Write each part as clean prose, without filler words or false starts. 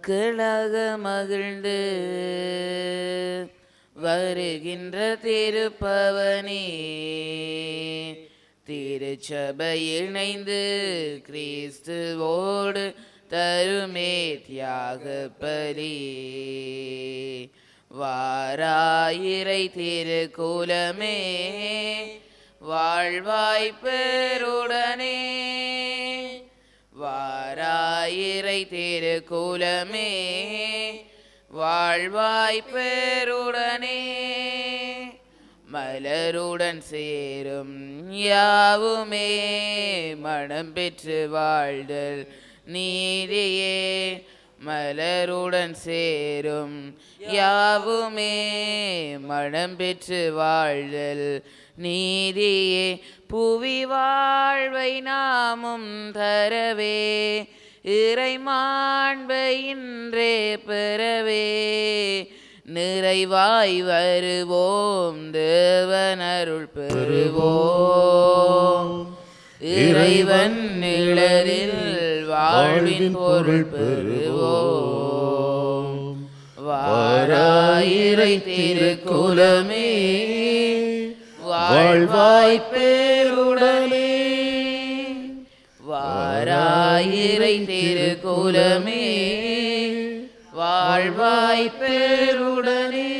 மக்களாக மகிழ்ந்து வருகின்ற திருப்பவனே, திருச்சபை இணைந்து கிறிஸ்துவோடு தருமே தியாக பலி. வாராயிரை திருக்குலமே வாழ்வாய் பெருடனே, வாராயிரை திருக்குலமே வாழ்வாய் பெருடனே. மலருடன் சேரும் யாவுமே மனம் பெற்று வாழ்தல் நீதியே, மலருடன் சேரும் யாவுமே மனம் பெற்று வாழ்தல் நீதியே. புவி வாழ்வை நாமும் தரவே, இறை மாண்பை இன்றே பெறவே, நிறைவாய் வருவோம் தேவனருள் பெறுவோம். இறைவன் நிழலில் வாழ்வின் பொருள் பெறுவோம். வாராயிரை திருக்குலமே வாழ்வாய் பெருடனே, வாராயிரை திருக்குலமே வாழ்வாய் பெருடனே.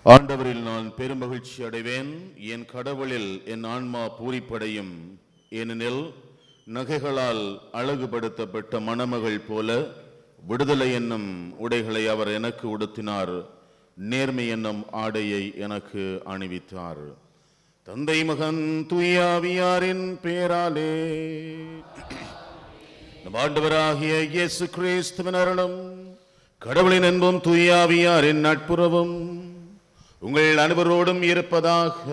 ஆண்டவரில் நான் பெருமகிழ்ச்சி அடைவேன், என் கடவுளில் என் ஆன்மா பூரிப்படையும். ஏனெனில் நகைகளால் அழகுபடுத்தப்பட்ட மணமகள் போல விடுதலை என்னும் உடைகளை அவர் எனக்கு உடுத்தினார், நேர்மை என்னும் ஆடையை எனக்கு அணிவித்தார். தந்தை மகன் தூயாவியாரின் பேராலே ஆண்டவராகிய இயேசு கிறிஸ்துவின் அருளும் கடவுளின் அன்பும் தூயாவியாரின் நட்புறவும் உங்கள் அனைவரோடும் இருப்பதாக.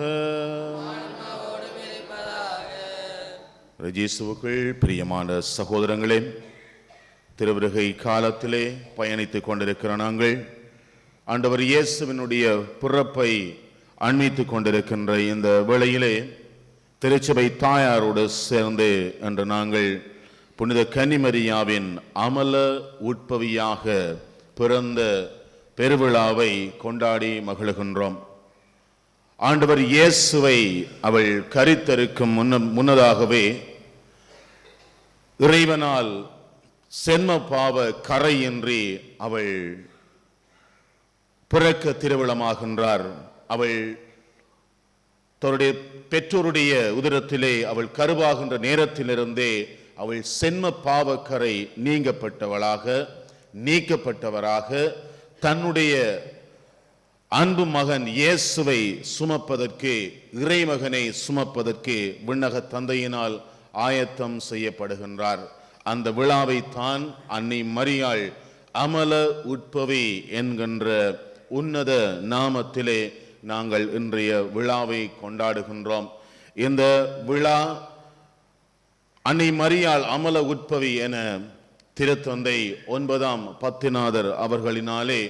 இயேசுவுக்குள் பிரியமான சகோதரங்களே, திருவிருகை காலத்திலே பயணித்துக் கொண்டிருக்கிற நாங்கள் ஆண்டவர் இயேசுவினுடைய பிறப்பை அண்மித்துக் கொண்டிருக்கின்ற இந்த வேளையிலே திருச்சபை தாயாரோடு சேர்ந்து என்று நாங்கள் புனித கன்னிமரியாவின் அமல உட்பவியாக பிறந்த பெருவிழாவை கொண்டாடி மகிழ்கின்றோம். ஆண்டவர் இயேசுவை அவள் கரித்தறுக்கும் முன்னதாகவே இறைவனால் சென்ம பாவ கரையின்றி அவள் பிறக்க திருவிழமாகின்றார். அவள் தன்னுடைய பெற்றோருடைய உதரத்திலே அவள் கருவாகின்ற நேரத்திலிருந்தே அவள் சென்ம பாவக்கரை நீக்கப்பட்டவராக தன்னுடைய அன்பு மகன் இயேசுவை சுமப்பதற்கு, இறைமகனை சுமப்பதற்கு விண்ணக தந்தையினால் ஆயத்தம் செய்யப்படுகின்றார். அந்த விழாவை தான் அன்னை மரியாள் அமல உட்பவி என்கின்ற உன்னத நாமத்திலே நாங்கள் இன்றைய விழாவை கொண்டாடுகின்றோம். இந்த விழா அன்னை மரியாள் அமல உட்பவி என திருத்தந்தை 9ஆம் பத்திநாதர் அவர்களினாலே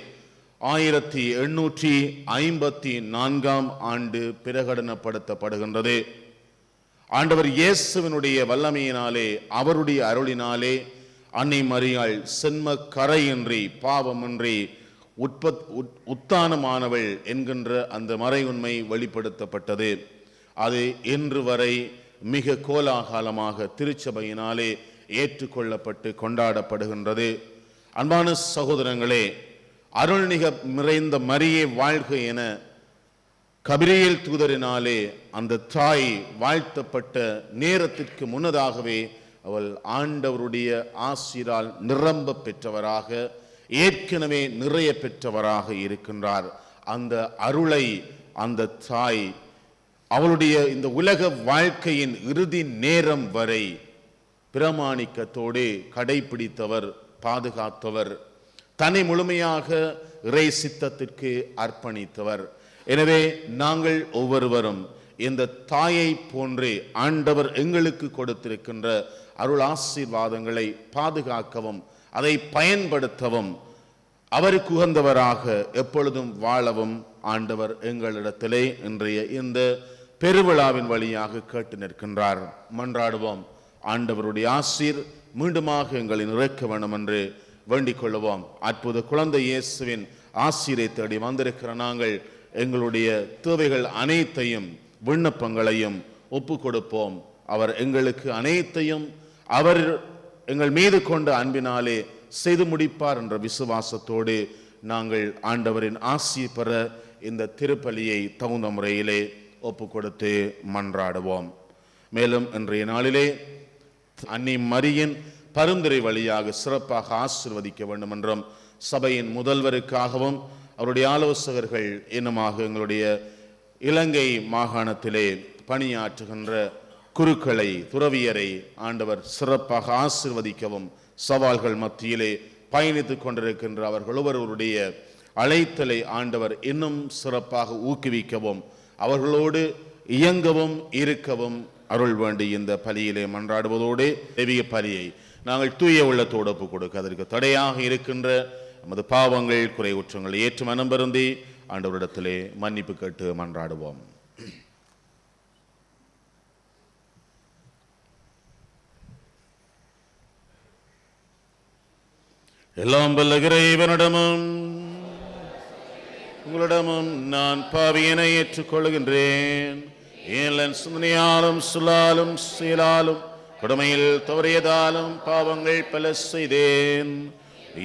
1854ஆம் ஆண்டு பிரகடனப்படுத்தப்படுகின்றது. ஆண்டவர் இயேசுவினுடைய வல்லமையினாலே அவருடைய அருளினாலே அன்னை மரியாள் சென்ம கரையின்றி பாவமின்றி உத்தானமானவள் என்கின்ற அந்த மறை உண்மை வெளிப்படுத்தப்பட்டது. அது இன்று வரை மிக கோலாகலமாக திருச்சபையினாலே ஏற்றுக்கொள்ளப்பட்டு கொண்டாடப்படுகின்றது. அன்பான சகோதரங்களே, அருள்நிக நிறைந்த மரியே வாழ்க என கபிரியேல் தூதரினாலே அந்த தாய் வாழ்த்தப்பட்ட நேரத்திற்கு முன்னதாகவே அவள் ஆண்டவருடைய ஆசிரால் நிரம்ப பெற்றவராக, ஏற்கனவே நிறைய பெற்றவராக இருக்கின்றார். அந்த அருளை அந்த தாய் அவளுடைய இந்த உலக வாழ்க்கையின் இறுதி நேரம் வரை பிரமாணிக்கத்தோடு கடைபிடித்தவர், பாதுகாத்தவர், தன்னை முழுமையாக இறை சித்தத்திற்கு அர்ப்பணித்தவர். எனவே நாங்கள் ஒவ்வொருவரும் இந்த தாயை போன்றே ஆண்டவர் எங்களுக்கு கொடுத்திருக்கின்ற அருள் ஆசீர்வாதங்களை பாதுகாக்கவும் அதை பயன்படுத்தவும் அவருக்கு உகந்தவராக எப்பொழுதும் வாழவும் ஆண்டவர் எங்களிடத்திலே இன்றைய இந்த பெருவிழாவின் வழியாக கேட்டு நிற்கின்றார். மன்றாடுவோம். ஆண்டவருடைய ஆசீர் மீண்டுமாக எங்களை நிறைக்க வேண்டும் என்று வேண்டிக் கொள்ளுவோம். அற்புத குழந்தை இயேசுவின் ஆசீரை தேடி வந்திருக்கிற நாங்கள் எங்களுடைய தேவைகள் அனைத்தையும் விண்ணப்பங்களையும் ஒப்பு கொடுப்போம். அவர் எங்களுக்கு அனைத்தையும் அவர் எங்கள் மீது கொண்ட அன்பினாலே செய்து முடிப்பார் என்ற விசுவாசத்தோடு நாங்கள் ஆண்டவரின் ஆசி பெற இந்த திருப்பலியை தகுந்த முறையிலே ஒப்பு கொடுத்து மன்றாடுவோம். மேலும் இன்றைய நாளிலே அன்னை மரியின் பரிந்துரை வழியாக சிறப்பாக ஆசீர்வதிக்க வேண்டும் என்றும் சபையின் முதல்வருக்காகவும் அவருடைய ஆலோசகர்கள் இன்னுமாக எங்களுடைய இலங்கை மாகாணத்திலே பணியாற்றுகின்ற குருக்களை துறவியரை ஆண்டவர் சிறப்பாக ஆசீர்வதிக்கவும், சவால்கள் மத்தியிலே பயணித்துக் கொண்டிருக்கின்ற அவர்கள் ஒவ்வொருவருடைய அழைத்தலை ஆண்டவர் இன்னும் சிறப்பாக ஊக்குவிக்கவும், அவர்களோடு இயங்கவும் இருக்கவும் அருள் வேண்டி இந்த பலியிலே மன்றாடுவதோடு தெய்வீக பலியை நாங்கள் தூய உள்ளத்தோடு ஒப்புக் கொடுக்க அதற்கு தடையாக இருக்கின்ற நமது பாவங்கள் குறைவுற்றங்களை ஏற்று மனம் பெருந்தி ஆண்டவரிடத்திலே மன்னிப்பு கேட்டு மன்றாடுவோம். எல்லாம் வல்ல இறைவனிடமும் உங்களிடமும் நான் பாவியனை ஏற்றுக்கொள்கின்றேன். ஏன் சிந்தனையாலும் சொல்லாலும் செயலாலும் கொடுமையில் தவறியதாலும் பாவங்கள் பல செய்தேன்.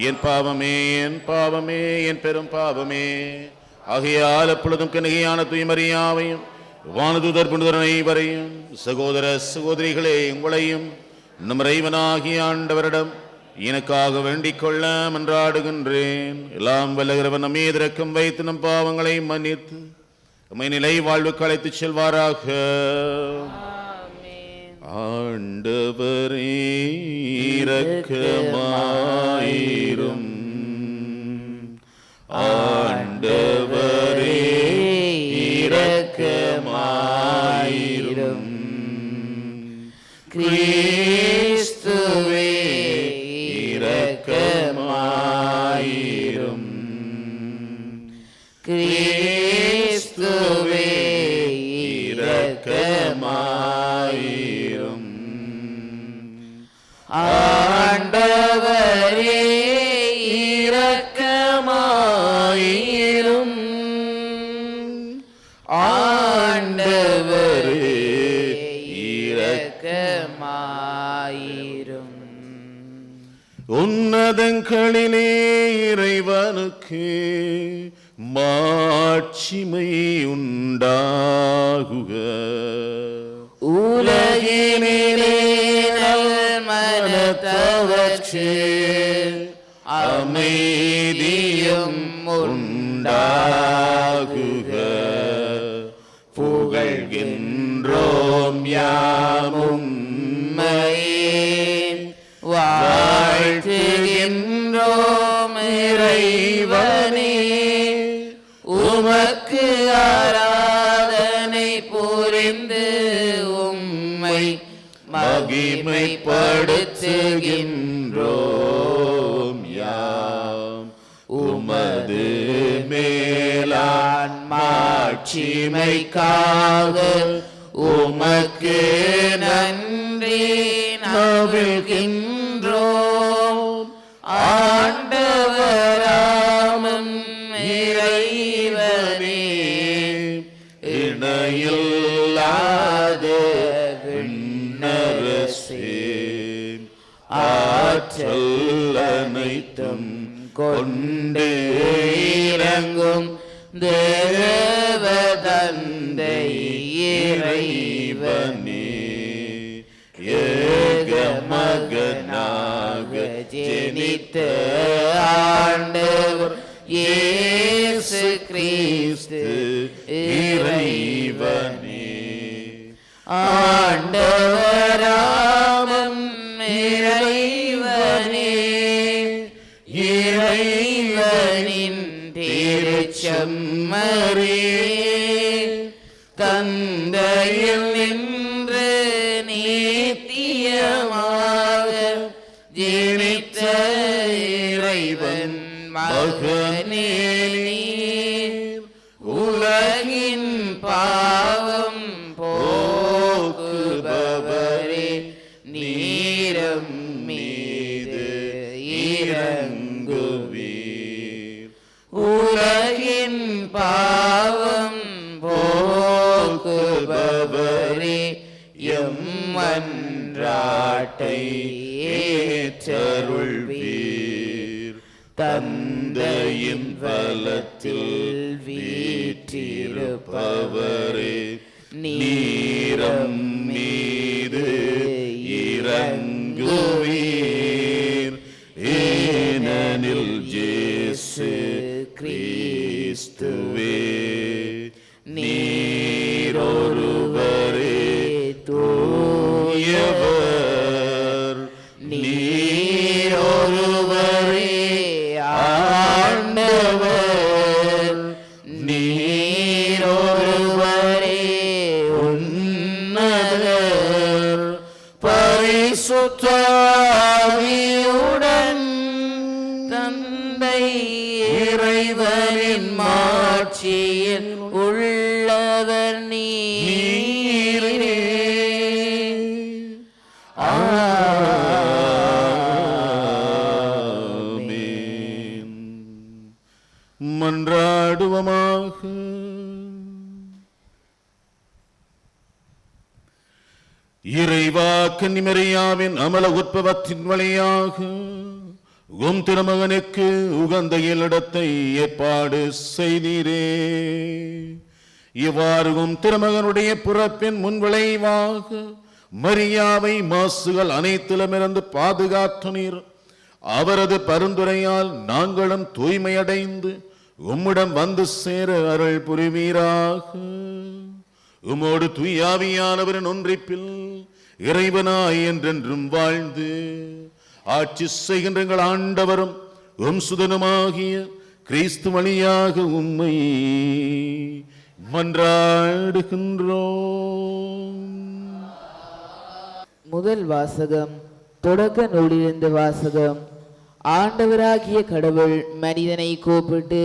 என் பாவமே, என் பாவமே, என் பெரும் பாவமே. ஆகையால் எப்பொழுதும் கன்னிகையான தூய்மரியாவையும் வானதூதர் புனிதரை வரையும் சகோதர சகோதரிகளே உங்களையும் நம் இறைவனாகிய ஆண்டவரிடம் எனக்காக வேண்டிக் கொள்ள மன்றாடுகின்றேன். எல்லாம் வல்ல இறைவன் நம் மீது இரக்கம் வைத்து நம் பாவங்களை மன்னித்து நம்மை நிலை வாழ்வுக்கு அழைத்துச் செல்வாராக. ஆண்டவரே இரக்கமாயிரும். ஆண்டவரே இரக்கமாயிரும். கிறிஸ்துவே இரக்கமாயிரும். கிறிஸ்துவே இரக்கமாயிரும். ஆண்டவரே இரக்கமாயிரும். ஆண்டவரே இரக்கமாயிரும். உன்னதங்களிலே இறைவனுக்கு மாட்சிமை உண்டாகுக. உலகினிலே மனத்தவர்க்கு அமைதியும் உண்டாகுக. புகழ்கின்றோம் யாமும்மையே, வாழ்த்துகின்றோம் இறைவனே. உமக்கு ஆராதனை புரிந்து உம்மை மகிமைப்படுத்துகின்றோம் யாம். உமது மேலான் மாட்சிமைக்காக உமக்கு நன்றி நல்கின்றோம். ஆண்டவராமம் இறைவனே, இணையில்லாத விண்ணரசே, ஆற்றல் அனைத்தும் கொண்டு இறங்கும் தேவ தந்தை இறைவனே, ஏக மகனாக ஜெனித்த ஆண்டவர் இயேசு கிறிஸ்து இறைவனே. ஆண்டவராமம் இறைவனே, இறைவனின் திருச்செம்மறியே, தந்தையில் நின்று நீத்தியமாக ஜீவித்த இறைவன் மகனே நீர். உலகின் பாவம் போக்குபவரே நீரம்மே. பாவம் போக்குபவரே எம் மன்றாட்டை ஏற்றருள்வீர். தந்தையின் வலத்தில் வீற்றிருப்பவரே நீரம் மீது இறங்குவீர். ஏனெனில் இயேசு கிறிஸ்துவே நீரொருவரே தூயவர், நீரொருவரே ஆண்டவர், நீரொருவரே உன்னதர். பரிசுத்த ஆவியுடன் தந்தை இறைவனின் மாட்சியில் உள்ளவர் நீரே. ஆமென். மன்றாடுவமாக. இறைவாக்கு நிமரியாவின் அமல உற்பவத்தின் வழியாக உம் திருமகனுக்கு உகந்த இடத்தை ஏற்பாடு செய்தீரே. இவ்வாறு உம் திருமகனுடைய பிறப்பின் முன்விளைவாக மரியாவை மாசுகள் அனைத்திலுமிருந்து பாதுகாத்துனீர். அவரது பரிந்துரையால் நாங்களும் தூய்மையடைந்து உம்மிடம் வந்து சேர அருள் புரிவீராக. உமோடு தூயாவியானவரின் ஒன்றிப்பில் இறைவனாய் என்றென்றும் வாழ்ந்து ஆட்சி செய்கின்ற எங்கள் ஆண்டவரும் உம் சுதனுமாகிய கிறிஸ்து வழியாக உம்மை மன்றாடுகின்றோம். முதல் வாசகம். தொடக்க நூலிலிருந்து வாசகம். ஆண்டவராகிய கடவுள் மனிதனை கூப்பிட்டு,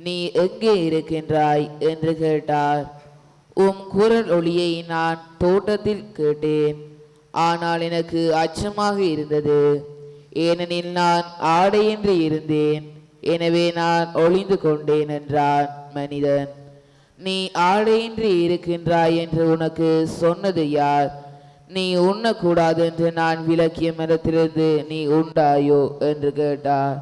நீ எங்கே இருக்கின்றாய் என்று கேட்டார். உம் குரல் ஒளியை நான் தோட்டத்தில் கேட்டேன், ஆனால் எனக்கு அச்சமாக இருந்தது, ஏனெனில் நான் ஆடையின்றி இருந்தேன், எனவே நான் ஒளிந்து கொண்டேன் என்றான். மனிதன், நீ ஆடையின்றி இருக்கின்றாய் என்று உனக்கு சொன்னது யார்? நீ உண்ணக்கூடாது என்று நான் விலக்கிய மரத்திலிருந்து நீ உண்டாயோ என்று கேட்டார்.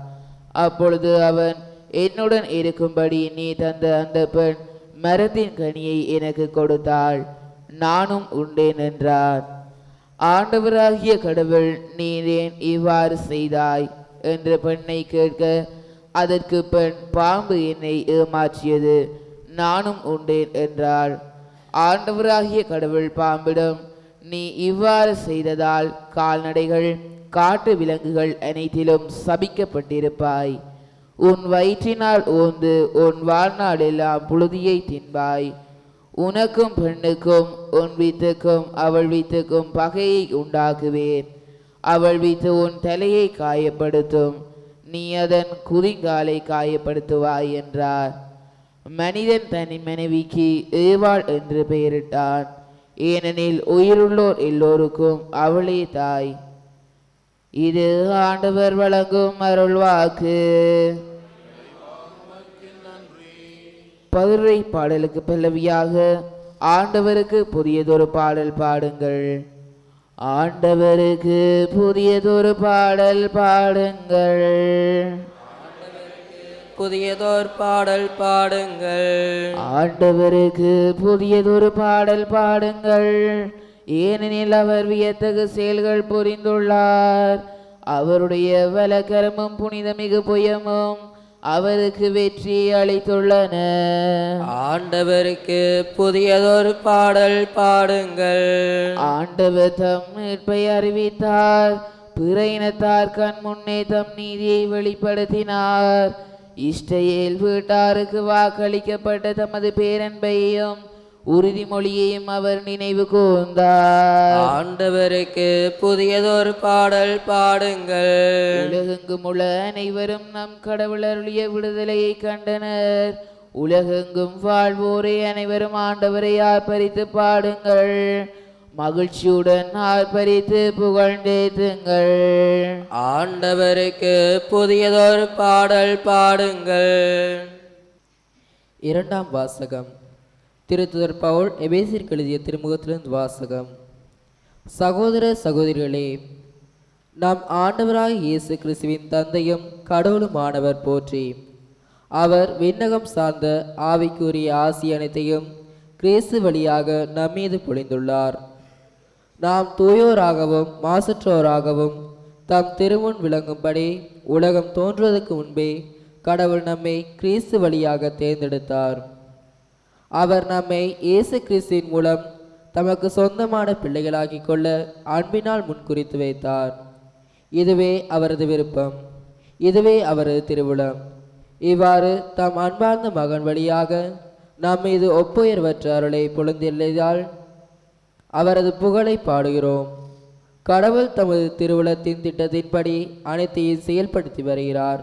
அப்பொழுது அவன், என்னுடன் இருக்கும்படி நீ தந்த அந்த பெண் மரத்தின் கனியை எனக்கு கொடுத்தாள், நானும் உண்டேன் என்றார். ஆண்டவராகிய கடவுள், நீர் ஏன் இவ்வாறு செய்தாய் என்று பெண்ணை கேட்க, அதற்கு பெண், பாம்பு என்னை ஏமாற்றியது, நானும் உண்டேன் என்றாள். ஆண்டவராகிய கடவுள் பாம்பிடம், நீ இவ்வாறு செய்ததால் கால்நடைகள் காட்டு விலங்குகள் அனைத்திலும் சபிக்கப்பட்டிருப்பாய். உன் வயிற்றினால் ஓந்து உன் வாழ்நாள் எல்லாம் புழுதியை தின்பாய். உனக்கும் பெண்ணுக்கும் உன் வித்துக்கும் அவள் வித்துக்கும் பகையை உண்டாக்குவேன். அவள் வித்து உன் தலையை காயப்படுத்தும், நீ அதன் குதிங்காலை காயப்படுத்துவாய் என்றார். மனிதன் தன் மனைவிக்கு ஏவாள் என்று பெயரிட்டான், ஏனெனில் உயிருள்ளோர் எல்லோருக்கும் அவளே தாய். இது ஆண்டவர் வழங்கும் அருள்வாக்கு. பதிலுரை பாடலுக்கு பல்லவியாக, ஆண்டவருக்கு புதியதொரு பாடல் பாடுங்கள். ஆண்டவருக்கு புதியதொரு பாடல் பாடுங்கள். புதியதோர் பாடல் பாடுங்கள். ஆண்டவருக்கு புதியதொரு பாடல் பாடுங்கள், ஏனெனில் அவர் வியத்தகு செயல்கள் புரிந்துள்ளார். அவருடைய வலக்கரமும் புனிதமிகு புயமும் அவருக்கு வெற்றி அளித்துள்ளன. ஆண்டவருக்கு புதியதொரு பாடல் பாடுங்கள். ஆண்டவர் தம் மீட்பை அறிவித்தார், பிற இனத்தார் கண் முன்னே தம் நீதியை வெளிப்படுத்தினார். இஸ்ரவேல் வீட்டாருக்கு வாக்களிக்கப்பட்ட தமது பேரன்பையும் உறுதிமொழியையும் அவர் நினைவு கூர்ந்தார். ஆண்டவருக்கு புதியதொரு பாடல் பாடுங்கள். உலகெங்கும் உள்ள அனைவரும் நம் கடவுள் அருளிய விடுதலையை கண்டனர். உலகெங்கும் வாழ்வோரே அனைவரும் ஆண்டவரை ஆர்ப்பரித்து பாடுங்கள். மகிழ்ச்சியுடன் ஆர்ப்பரித்து புகழ்ந்தேத்துங்கள். ஆண்டவருக்கு புதியதொரு பாடல் பாடுங்கள். இரண்டாம் வாசகம். திருத்துதர் பவுல் எபேசியருக்கு எழுதிய திருமுகத்திலிருந்து வாசகம். சகோதர சகோதரிகளே, நம் ஆண்டவராகிய இயேசு கிறிஸ்துவின் தந்தையும் கடவுளுமானவர் போற்றி. அவர் விண்ணகம் சார்ந்த ஆவிக்குரிய ஆசி அனைத்தையும் கிறிஸ்து வழியாக நம்மீது பொழிந்துள்ளார். நாம் தூயோராகவும் மாசற்றோராகவும் தம் திருமுன் விளங்கும்படி உலகம் தோன்றுவதற்கு முன்பே கடவுள் நம்மை கிறிஸ்து வழியாக தேர்ந்தெடுத்தார். அவர் நம்மை இயேசு கிறிஸ்துவின் மூலம் தமக்கு சொந்தமான பிள்ளைகளாக்கிக் கொள்ள அன்பினால் முன்குறித்து வைத்தார். இதுவே அவரது விருப்பம், இதுவே அவரது திருவுளம். இவ்வாறு தம் அன்பார்ந்த மகன் வழியாக நம் மீது ஒப்புயர்வற்ற அருளை பொழிந்துள்ளதால் அவரது புகழை பாடுகிறோம். கடவுள் தமது திருவுளத்தின் திட்டத்தின்படி அனைத்தையும் செயல்படுத்தி வருகிறார்.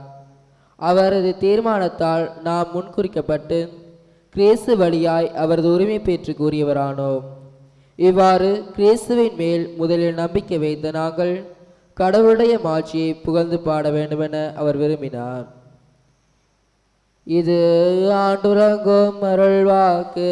அவரது தீர்மானத்தால் நாம் முன்குறிக்கப்பட்டு கிறிஸ்து வழியாய் அவரது உரிமை பெற்று கூறியவரானோம். இவ்வாறு கிறிஸ்துவின் மேல் முதலில் நம்பிக்கை வைத்த நாங்கள் கடவுளுடைய மாட்சியை புகழ்ந்து பாட வேண்டுமென அவர் விரும்பினார். இது ஆண்டுரங்கும் அருள்வாக்கு.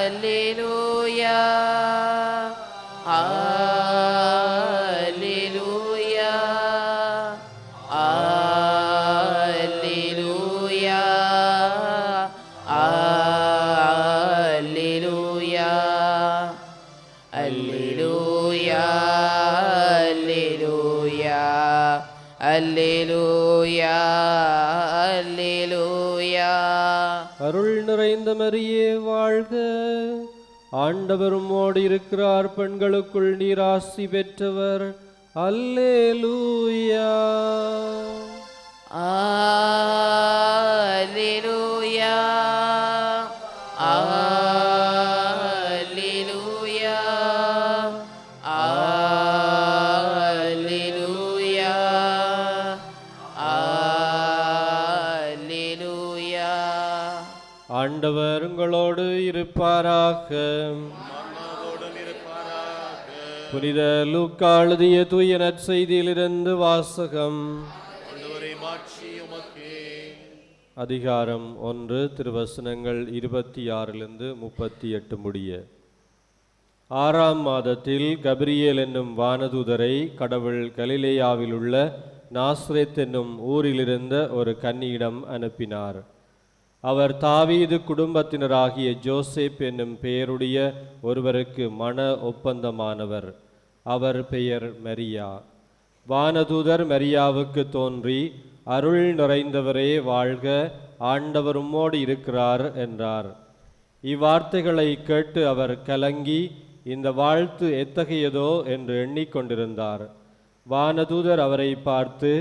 Alleluia, Alleluia, Alleluia, Alleluia, Alleluia, Alleluia, Alleluia, Alleluia. அருள் நிறைந்த மரியே வாழ்க, ஆண்டவர் உம்மோடு இருக்கிறார். பெண்களுக்குள் நீர் ஆசி பெற்றவர். அல்லேலூயா, Alleluia, Alleluia, Alleluia, Alleluia. ஆண்டவர் உங்களோடு இருப்பாராக. புனித லூக்கா எழுதிய தூய நற்செய்தியிலிருந்து வாசகம். அதிகாரம் 1, திருவசனங்கள் 26 38 முடிய. 6ஆம் மாதத்தில் கபிரியேல் என்னும் வானதூதரை கடவுள் கலிலேயாவில் உள்ள நாசரேத் என்னும் ஊரிலிருந்த ஒரு கன்னியிடம் அனுப்பினார். அவர் தாவீது குடும்பத்தினராகிய ஜோசேப் என்னும் பெயருடைய ஒருவருக்கு மன ஒப்பந்தமானவர். அவர் பெயர் மரியா. வானதூதர் மரியாவுக்கு தோன்றி, அருள் நிறைந்தவரே வாழ்க, ஆண்டவர் உம்மோடு இருக்கிறார் என்றார். இவ்வார்த்தைகளை கேட்டு அவர் கலங்கி, இந்த வாழ்த்து எத்தகையதோ என்று எண்ணிக்கொண்டிருந்தார். வானதூதர் அவரை பார்த்து,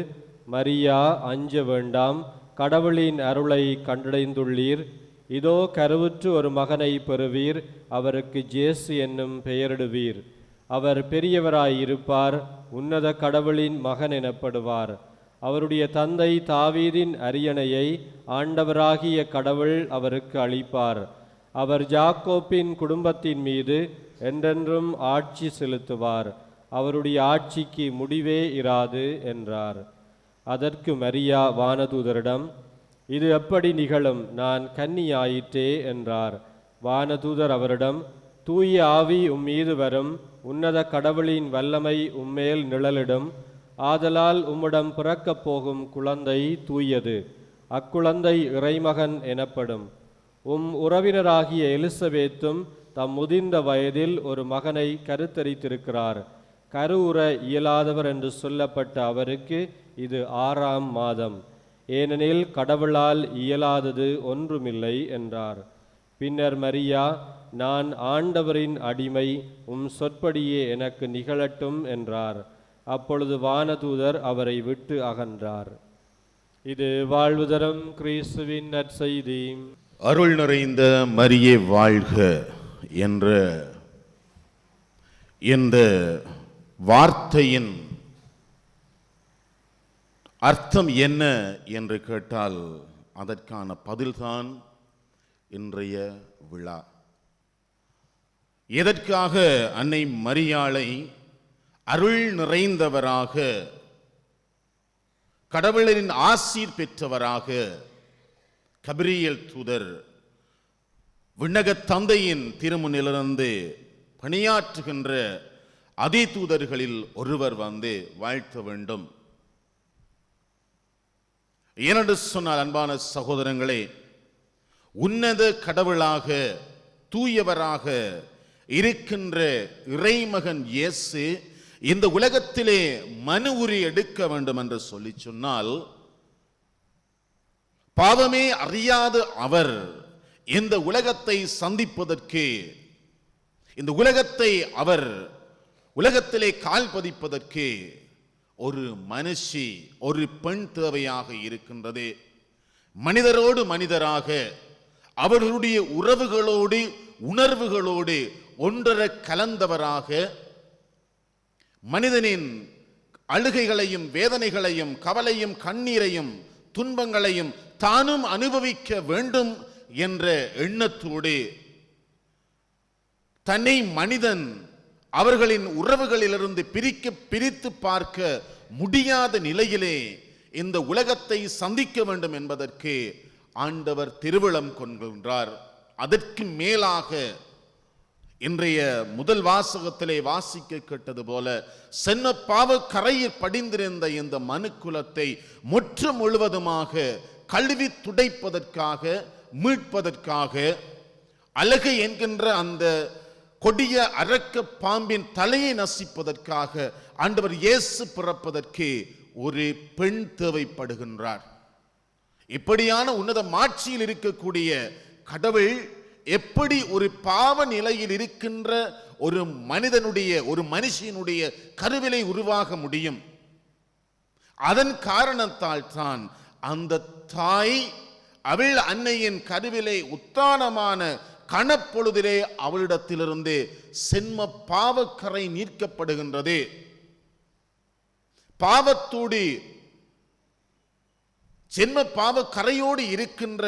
மரியா, அஞ்ச வேண்டாம், கடவுளின் அருளை கண்டடைந்துள்ளீர். இதோ கருவுற்று ஒரு மகனை பெறுவீர், அவருக்கு ஜேசு என்னும் பெயரிடுவீர். அவர் பெரியவராயிருப்பார், உன்னத கடவுளின் மகன் எனப்படுவார். அவருடைய தந்தை தாவீதின் அரியணையை ஆண்டவராகிய கடவுள் அவருக்கு அளிப்பார். அவர் யாக்கோப்பின் குடும்பத்தின் மீது என்றென்றும் ஆட்சி செலுத்துவார். அவருடைய ஆட்சிக்கு முடிவே இராது என்றார். அதற்கு மரியா வானதூதரிடம், இது எப்படி நிகழும்? நான் கன்னியாயிற்றே என்றார். வானதூதர் அவரிடம், தூய ஆவி உம்மீது வரும், உன்னத கடவுளின் வல்லமை உம்மேல் நிழலிடும். ஆதலால் உம்மிடம் பிறக்கப் போகும் குழந்தை தூயது. அக்குழந்தை இறைமகன் எனப்படும். உறவினராகிய எலிசபேத்தும் தம் முதிர்ந்த வயதில் ஒரு மகனை கருத்தரித்திருக்கிறார். கருவுற இயலாதவர் என்று சொல்லப்பட்ட அவருக்கு இது 6ஆம் மாதம், ஏனெனில் கடவுளால் இயலாதது ஒன்றுமில்லை என்றார். பின்னர் மரியா, நான் ஆண்டவரின் அடிமை, உம் சொற்படியே எனக்கு நிகழட்டும் என்றார். அப்பொழுது வானதூதர் அவரை விட்டு அகன்றார். இது வாழ்வு தரும் கிறிஸ்துவின் நற்செய்தி. அருள் நிறைந்த மரியே வாழ்க என்ற இந்த வார்த்தையின் அர்த்தம் என்ன என்று கேட்டால் அதற்கான பதில்தான் இன்றைய விழா. எதற்காக அன்னை மரியாளை அருள் நிறைந்தவராக, கடவுளின் ஆசீர் பெற்றவராக கபிரியேல் தூதர் விண்ணக தந்தையின் திருமுனிலிருந்து பணியாற்றுகின்ற அதே தூதர்களில் ஒருவர் வந்து வாழ்த்த வேண்டும். ஏனென்று சொன்னால், அன்பான சகோதரங்களே, உன்னத கடவுளாக தூயவராக இருக்கின்ற இறைமகன் இயேசு இந்த உலகத்திலே மனு உரி எடுக்க வேண்டும் என்று சொல்லி சொன்னால், பாவமே அறியாத அவர் இந்த உலகத்தை சந்திப்பதற்கு, இந்த உலகத்தை அவர் உலகத்திலே கால் பதிப்பதற்கு ஒரு மனுஷி, ஒரு பெண் தேவையாக இருக்கின்றது. மனிதரோடு மனிதராக, அவர்களுடைய உறவுகளோடு உணர்வுகளோடு ஒன்றர கலந்தவராக, மனிதனின் அழுகைகளையும் வேதனைகளையும் கவலையும் கண்ணீரையும் துன்பங்களையும் தானும் அனுபவிக்க வேண்டும் என்ற எண்ணத்தோடு தன்னை மனிதன் அவர்களின் உறவுகளிலிருந்து பிரித்து பார்க்க முடியாத நிலையிலே இந்த உலகத்தை சந்திக்க வேண்டும் என்பதற்கு ஆண்டவர் திருவிழம் கொள்கின்றார். அதற்கு மேலாக இன்றைய முதல் வாசகத்திலே வாசிக்க கேட்டது போல, சென்ன பாவ கரையில் படிந்திருந்த இந்த மனுக்குலத்தை முற்று முழுவதுமாக கழுவி துடைப்பதற்காக, மீட்பதற்காக, அழகு என்கின்ற அந்த கொடிய அரக்க பாம்பின் தலையை நசிப்பதற்காக ஆண்டவர் இயேசு பிறப்பதற்கு ஒரு பெண் தேவைப்படுகின்றார். இப்படியான உன்னத மாட்சியில் இருக்கக்கூடிய கடவுள் எப்படி ஒரு பாவ நிலையில் இருக்கின்ற ஒரு மனிதனுடைய, ஒரு மனுஷனுடைய கருவிலை உருவாக முடியும்? அதன் காரணத்தால் தான் அந்த தாய் அவள் அன்னையின் கருவிலை உத்தானமான கணப்பொழுதிலே அவளிடத்திலிருந்து சென்ம பாவக்கரை நீக்கப்படுகின்றது. பாவத்தோடு சென்ம பாவக்கரையோடு இருக்கின்ற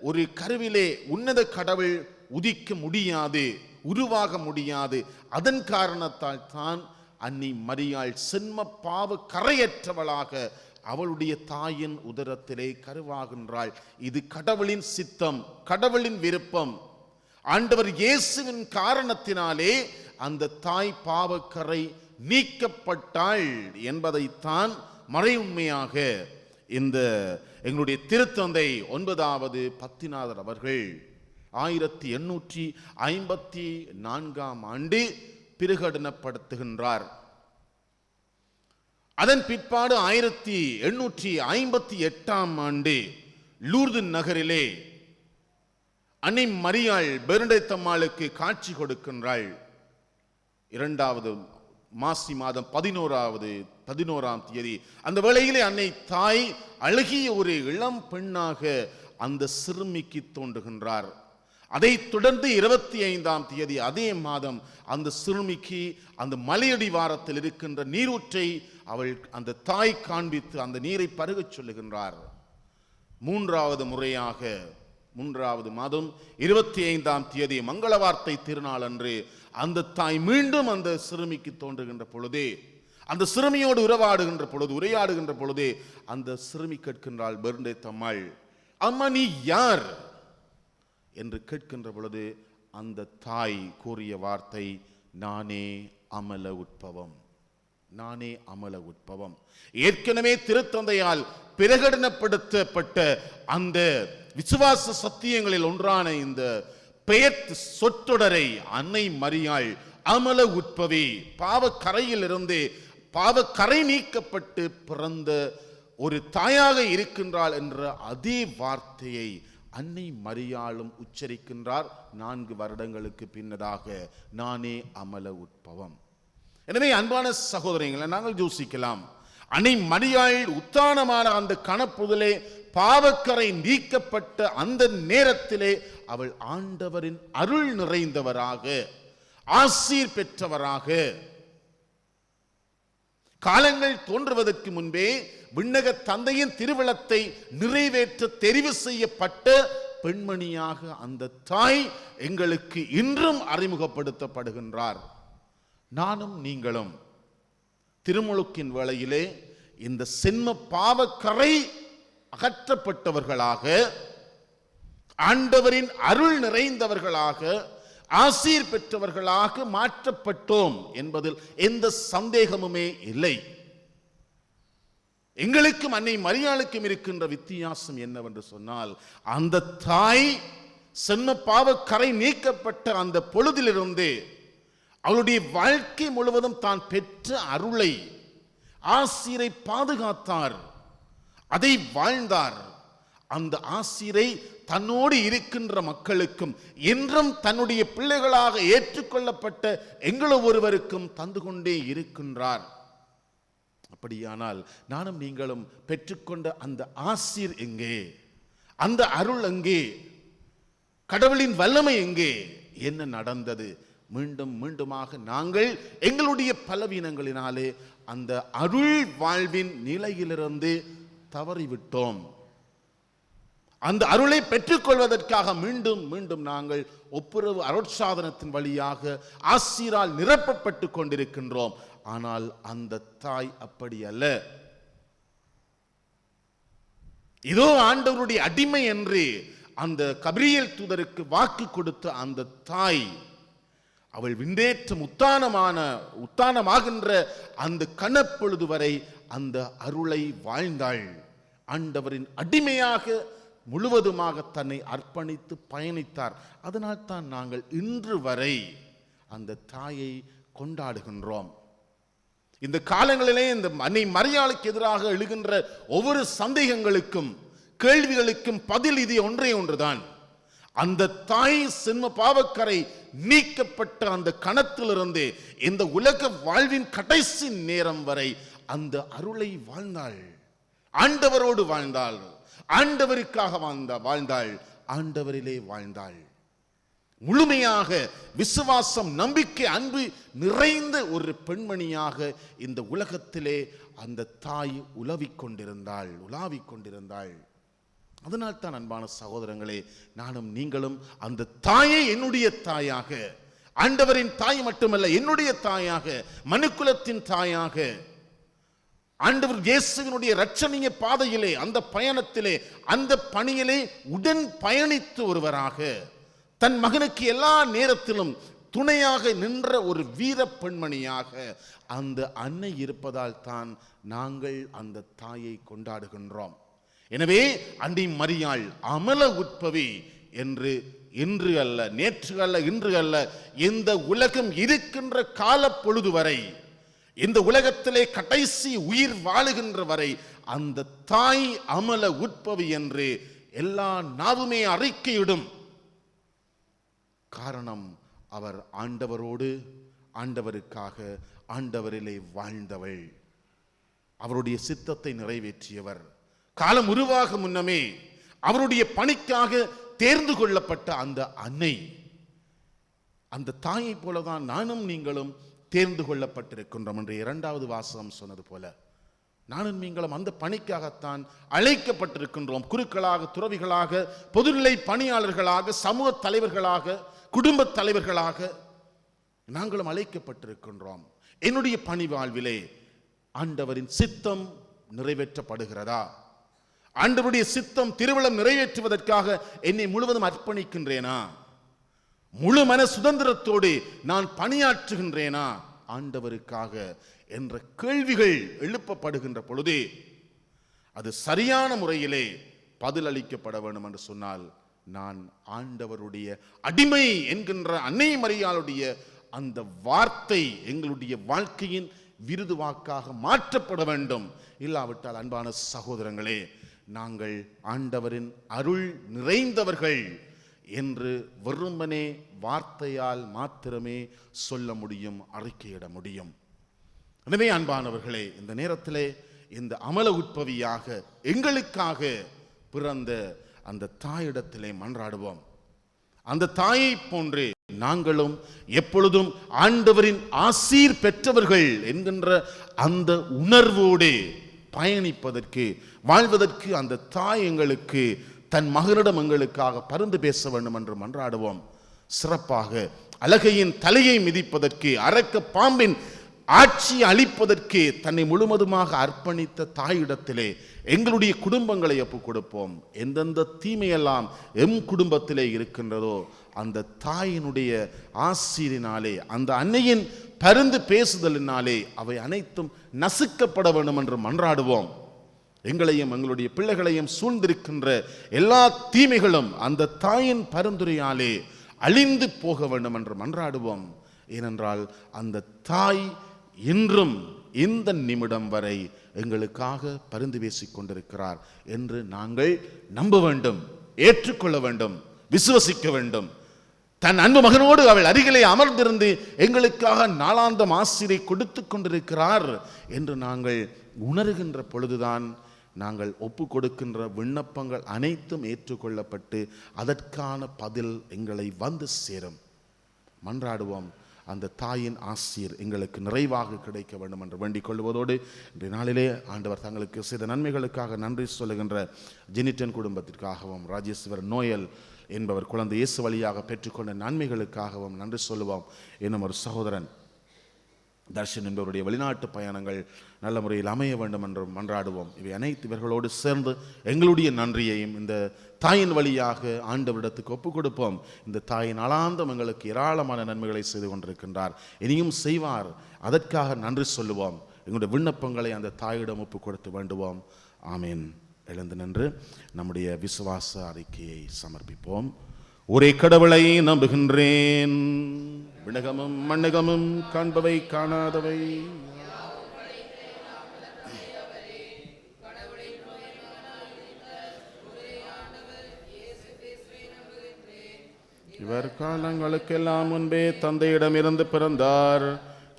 ஒரு கருவிலே உன்னத கடவுள் உதிக்க முடியாது, உருவாக முடியாது. அதன் காரணத்தால் தான் அன்னை மரியாள் சென்ம பாவ கரையற்றவளாக அவளுடைய தாயின் உதரத்திலே கருவாகின்றாள். இது கடவுளின் சித்தம், கடவுளின் விருப்பம். ஆண்டவர் இயேசுவின் காரணத்தினாலே அந்த தாய் பாவக்கரை நீக்கப்பட்டாள் என்பதைத்தான் மறையுண்மையாக இந்த எங்களுடைய திருத்தந்தை 9வது பத்திநாதர் அவர்கள் 1854ஆம் ஆண்டு பிரகடனப்படுத்துகின்றார். அதன் பிற்பாடு 1858ஆம் ஆண்டு லூர்து நகரிலே அன்னை மரியாள் பெர்னடெத்தம்மாளுக்கு காட்சி கொடுக்கின்றாள். 2வது மாசி மாதம் 11ஆம் தேதி அந்த வேளையிலே அன்னை தாய் அழகிய ஒரு இளம் பெண்ணாக அந்த சிறுமிக்கு தோன்றுகின்றார். அதைத் தொடர்ந்து 25ஆம் தேதி அதே மாதம் அந்த சிறுமிக்கு அந்த மலையடிவாரத்தில் இருக்கின்ற நீரூற்றை அவள் அந்த தாய் காண்பித்து அந்த நீரை பருகச் சொல்லுகின்றார். 3வது முறையாக 3வது மாதம் 25ஆம் தேதி மங்கள வார்த்தை திருநாள் அன்று அந்த தாய் மீண்டும் அந்த சிறுமிக்கு தோன்றுகின்ற பொழுதே, அந்த சிறுமியோடு உரையாடுகின்ற பொழுதே அந்த சிறுமி கேட்கின்றாள், பெர்னடெத்தம்மாள், அம்மா நீ யார் என்று கேட்கின்ற பொழுது அந்த தாய் கூறிய வார்த்தை, நானே அமல உட்பவம், நானே அமல உட்பவம். ஏற்கனவே திருத்தந்தையால் பிரகடனப்படுத்தப்பட்ட அந்த விசுவாச சத்தியங்களில் ஒன்றான இந்த பெயர் சொற்றொடரை அன்னை மரியாள் அமல உட்பவி, பாவக்கரையில் இருந்து பாவக்கரை நீக்கப்பட்டு பிறந்த ஒரு தாயாக இருக்கின்றாள் என்ற அதே வார்த்தையை அன்னை மரியாளும் உச்சரிக்கின்றார் 4 வருடங்களுக்கு பின்னதாக, நானே அமல உட்பவம். எனவே அன்பான சகோதரங்களை நாங்கள் யோசிக்கலாம், அன்னை மரியாள் உத்தானமான அந்த கணப்புதலே பாவக்கரை நீக்கப்பட்ட அந்த நேரத்திலே அவள் ஆண்டவரின் அருள் நிறைந்தவராக, ஆசீர் பெற்றவராக, காலங்கள் தோன்றுவதற்கு முன்பே விண்ணக தந்தையின் திருவிழத்தை நிறைவேற்ற தெரிவு செய்யப்பட்ட பெண்மணியாக அந்த தாய் எங்களுக்கு இன்றும் அறிமுகப்படுத்தப்படுகின்றார். நானும் நீங்களும் திருமுழுக்கின் வேளையிலே இந்த சென்ம பாவக்கரை அகற்றப்பட்டவர்களாக, ஆண்டவரின் அருள் நிறைந்தவர்களாக, ஆசீர் பெற்றவர்களாக மாற்றப்பட்டோம் என்பதில் எந்த சந்தேகமுமே இல்லை. எங்களுக்கும் அன்னை மரியாளுக்கும் இருக்கின்ற வித்தியாசம் என்னவென்று சொன்னால், அந்த தாய் சென்ம பாவக்கரை நீக்கப்பட்ட அந்த பொழுதிலிருந்து அவளுடைய வாழ்க்கை முழுவதும் தான் பெற்ற அருளை, ஆசீரை பாதுகாத்தார், அதை வாழ்ந்தார். அந்த ஆசீரை தன்னோடு இருக்கின்ற மக்களுக்கும் என்றும் தன்னுடைய பிள்ளைகளாக ஏற்றுக்கொள்ளப்பட்ட எங்கள் ஒருவருக்கும் தந்து கொண்டே இருக்கின்றார். அப்படியானால் நானும் நீங்களும் பெற்றுக்கொண்ட அந்த ஆசீர் எங்கே? அந்த அருள் எங்கே? கடவுளின் வல்லமை எங்கே? என்ன நடந்தது? மீண்டும் மீண்டுமாக நாங்கள் எங்களுடைய பலவீனங்களினாலே அந்த அருள் வாழ்வின் நிலையிலிருந்து தவறிவிட்டோம். அந்த அருளை பெற்றுக்கொள்வதற்காக மீண்டும் மீண்டும் நாங்கள் ஒப்புரவு அருட்சாதனத்தின் வழியாக ஆசீரால் நிரப்பப்பட்டு கொண்டிருக்கின்றோம். ஆனால் அந்த தாய் அப்படி அல்ல. இதோ ஆண்டவருடைய அடிமை என்று அந்த கபிரியேல் தூதருக்கு வாக்கு கொடுத்த அந்த தாய், அவள் விண்டேற்றம் உத்தானமாகின்ற அந்த கணப்பொழுது வரை அந்த அருளை வாழ்ந்தாள். ஆண்டவரின் அடிமையாக முழுவதுமாக தன்னை அர்ப்பணித்து பயணித்தார். அதனால் தான் நாங்கள் இன்று வரை அந்த தாயை கொண்டாடுகின்றோம். இந்த காலங்களிலே இந்த அன்னை மரியாளுக்கு எதிராக எழுகின்ற ஒவ்வொரு சந்தேகங்களுக்கும் கேள்விகளுக்கும் பதில் இது ஒன்றே ஒன்றுதான். அந்த தாய் சென்ம பாவக்கரை நீக்கப்பட்ட அந்த கணத்திலிருந்து இந்த உலக வாழ்வின் கடைசி நேரம் வரை அந்த அருளை வாழ்ந்தாள். ஆண்டவரோடு வாழ்ந்தாள், ஆண்டவருக்காக வாழ்ந்தாள், ஆண்டவரிலே வாழ்ந்தாள். முழுமையாக விசுவாசம், நம்பிக்கை, அன்பு நிறைந்த ஒரு பெண்மணியாக இந்த உலகத்திலே அந்த தாய் உலாவிக் கொண்டிருந்தாள். அதனால் தான் அன்பான சகோதரங்களே, நானும் நீங்களும் அந்த தாயை என்னுடைய தாயாக, ஆண்டவரின் தாய் மட்டுமல்ல, என்னுடைய தாயாக, மனுக்குலத்தின் தாயாக, ஆண்டவர் இயேசுவினுடைய இரட்சணிய பாதையிலே, அந்த பயணத்திலே, அந்த பணியிலே உடன் பயணித்து ஒருவராக, தன் மகனுக்கு எல்லா நேரத்திலும் துணையாக நின்ற ஒரு வீர பெண்மணியாக அந்த அன்னை இருப்பதால் தான் நாங்கள் அந்த தாயை கொண்டாடுகின்றோம். எனவே அன்னை மரியாள் அமல உட்பவி என்று இன்று அல்ல, நேற்று அல்ல, இன்று அல்ல, இந்த உலகம் இருக்கின்ற கால பொழுது வரை, இந்த உலகத்திலே கடைசி உயிர் வாழுகின்ற வரை அந்த தாய் அமல உட்பவி என்று எல்லா நாவுமே அறிக்கையிடும். காரணம், அவர் ஆண்டவரோடு, ஆண்டவருக்காக, ஆண்டவரிலே வாழ்ந்தவள், அவருடைய சித்தத்தை நிறைவேற்றியவர், காலம் உருவாக முன்னமே அவருடைய பணிக்காக தேர்ந்து கொள்ளப்பட்ட அந்த அன்னை, அந்த தாயை போலதான் நானும் நீங்களும் தேர்ந்து கொள்ளப்பட்டிருக்கின்றோம் என்று இரண்டாவது வாசகம் சொன்னது போல நானும் நீங்களும் அந்த பணிக்காகத்தான் அழைக்கப்பட்டிருக்கின்றோம். குருக்களாக, துறவிகளாக, பொதுநிலை பணியாளர்களாக, சமூக தலைவர்களாக, குடும்ப தலைவர்களாக நாங்களும் அழைக்கப்பட்டிருக்கின்றோம். என்னுடைய பணி வாழ்விலே ஆண்டவரின் சித்தம் நிறைவேற்றப்படுகிறதா? ஆண்டவருடைய சித்தம் திருவிழம் நிறைவேற்றுவதற்காக என்னை முழுவதும் அர்ப்பணிக்கின்றேனா? முழு மன சுதந்திரத்தோடு நான் பணியாற்றுகின்றேனா ஆண்டவருக்காக என்ற கேள்விகள் எழுப்பப்படுகின்ற பொழுது அது சரியான முறையிலே பதிலளிக்கப்பட வேண்டும் என்று சொன்னால், நான் ஆண்டவருடைய அடிமை என்கின்ற அன்னை மரியாளுடைய அந்த வார்த்தை எங்களுடைய வாழ்க்கையின் விருது வாக்காக மாற்றப்பட வேண்டும். இல்லாவிட்டால் அன்பான சகோதரங்களே, நாங்கள் ஆண்டவரின் அருள் நிறைந்தவர்கள் என்று வெறுமனே வார்த்தையால் மாத்திரமே சொல்ல முடியும், அறிக்கையிட முடியும். எனவே அன்பானவர்களே, இந்த நேரத்திலே இந்த அமல உட்பவியாக எங்களுக்காக பிறந்த அந்த தாயிடத்திலே மன்றாடுவோம். அந்த தாயை போன்று நாங்களும் எப்பொழுதும் ஆண்டவரின் ஆசீர் பெற்றவர்கள் என்கின்ற அந்த உணர்வோடு பயணிப்பதற்கு, வாழ்வதற்கு அந்த தாய் எங்களுக்கு தன் மகனிடம் எங்களுக்காக பரிந்து பேச வேண்டும் என்று மன்றாடுவோம். சிறப்பாக அலகையின் தலையை மிதிப்பதற்கு, அரக்க பாம்பின் ஆட்சியை அளிப்பதற்கு தன்னை முழுவதுமாக அர்ப்பணித்த தாயிடத்திலே எங்களுடைய குடும்பங்களை ஒப்புக் கொடுப்போம். எந்தெந்த தீமையெல்லாம் எம் குடும்பத்திலே இருக்கின்றதோ அந்த தாயினுடைய ஆசீரினாலே, அந்த அன்னையின் பரிந்து பேசுதலினாலே அவை அனைத்தும் நசுக்கப்பட வேண்டும் என்று மன்றாடுவோம். எங்களையும் எங்களுடைய பிள்ளைகளையும் சூழ்ந்திருக்கின்ற எல்லா தீமைகளும் அந்த தாயின் பரிந்துரையாலே அழிந்து போக வேண்டும் என்று மன்றாடுவோம். ஏனென்றால் அந்த தாய் இன்றும் இந்த நிமிடம் வரை எங்களுக்காக பரிந்து பேசிக் கொண்டிருக்கிறார் என்று நாங்கள் நம்ப வேண்டும், ஏற்றுக்கொள்ள வேண்டும், விசுவசிக்க வேண்டும். தன் அன்பு மகனோடு அவள் அருகிலே அமர்ந்திருந்து எங்களுக்காக நாளாந்தம் ஆசிரியை கொடுத்து கொண்டிருக்கிறார் என்று நாங்கள் உணர்கின்ற பொழுதுதான் நாங்கள் ஒப்பு கொடுக்கின்ற விண்ணப்பங்கள் அனைத்தும் ஏற்றுக்கொள்ளப்பட்டு அதற்கான பதில் எங்களை வந்து சேரும். மன்றாடுவோம். அந்த தாயின் ஆசீர் எங்களுக்கு நிறைவாக கிடைக்க வேண்டும் என்று வேண்டிக் கொள்வதோடு இன்றைய நாளிலே ஆண்டவர் தங்களுக்கு செய்த நன்மைகளுக்காக நன்றி சொல்லுகின்ற ஜெனிட்டன் குடும்பத்திற்காகவும், ராஜேஸ்வர் நோயல் என்பவர் குழந்தை இயேசு வழியாக பெற்றுக்கொண்ட நன்மைகளுக்காகவும் நன்றி சொல்லுவோம். இன்னும் ஒரு சகோதரன் தர்ஷன் என்பவருடைய வெளிநாட்டு பயணங்கள் நல்ல முறையில் அமைய வேண்டும் என்று மன்றாடுவோம். இவை அனைத்து இவர்களோடு சேர்ந்து எங்களுடைய நன்றியையும் இந்த தாயின் வழியாக ஆண்டவரிடத்துக்கு ஒப்புக் கொடுப்போம். இந்த தாயின் ஆளாந்தம் எங்களுக்கு ஏராளமான நன்மைகளை செய்து கொண்டிருக்கின்றார், இனியும் செய்வார். அதற்காக நன்றி சொல்லுவோம். எங்களுடைய விண்ணப்பங்களை அந்த தாயிடம் ஒப்புக் கொடுத்து வேண்டுவோம். ஆமீன். எழுந்து நின்று நம்முடைய விசுவாச அறிக்கையை சமர்ப்பிப்போம். ஒரே கடவுளை நம்புகின்றேன், விண்ணகமும் மண்ணகமும் காண்பவை காணாதவை இவர் காலங்களுக்கெல்லாம் முன்பே தந்தையிடமிருந்து பிறந்தார்.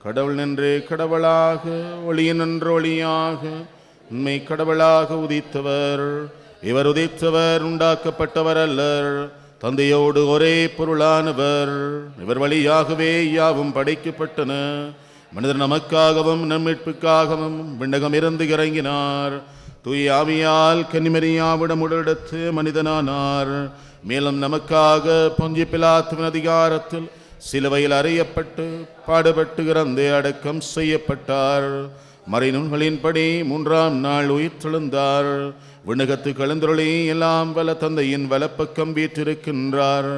கடவுள் நின்று கடவுளாக, ஒளியின் நின்று ஒளியாக, உண்மை கடவுளாக உதித்தவர். இவர் உதித்தவர், உண்டாக்கப்பட்டவர் அல்லர், தந்தையோடு ஒரே பொருளானவர். இவர் வழியாகவே யாவும் படைக்கப்பட்டன. மனிதர் நமக்காகவும் நம் மீட்புக்காகவும் விண்ணகம் இருந்து இறங்கினார். தூய ஆவியால் கன்னிமரியாவிடம் உடலெடுத்து மனிதனானார். மேலும் நமக்காக பொஞ்சி பிலாத்துவின் அதிகாரத்தில் சிலுவையில் அறையப்பட்டு பாடுபட்டு இறந்து அடக்கம் செய்யப்பட்டார். மறைநூல்களின்படி 3ஆம் நாள் உயிர்த்தெழுந்தார். விண்ணகத்து கலந்தொழி எல்லாம் வல்ல தந்தையின் வலப்பக்கம் வீற்றிருக்கின்றார்.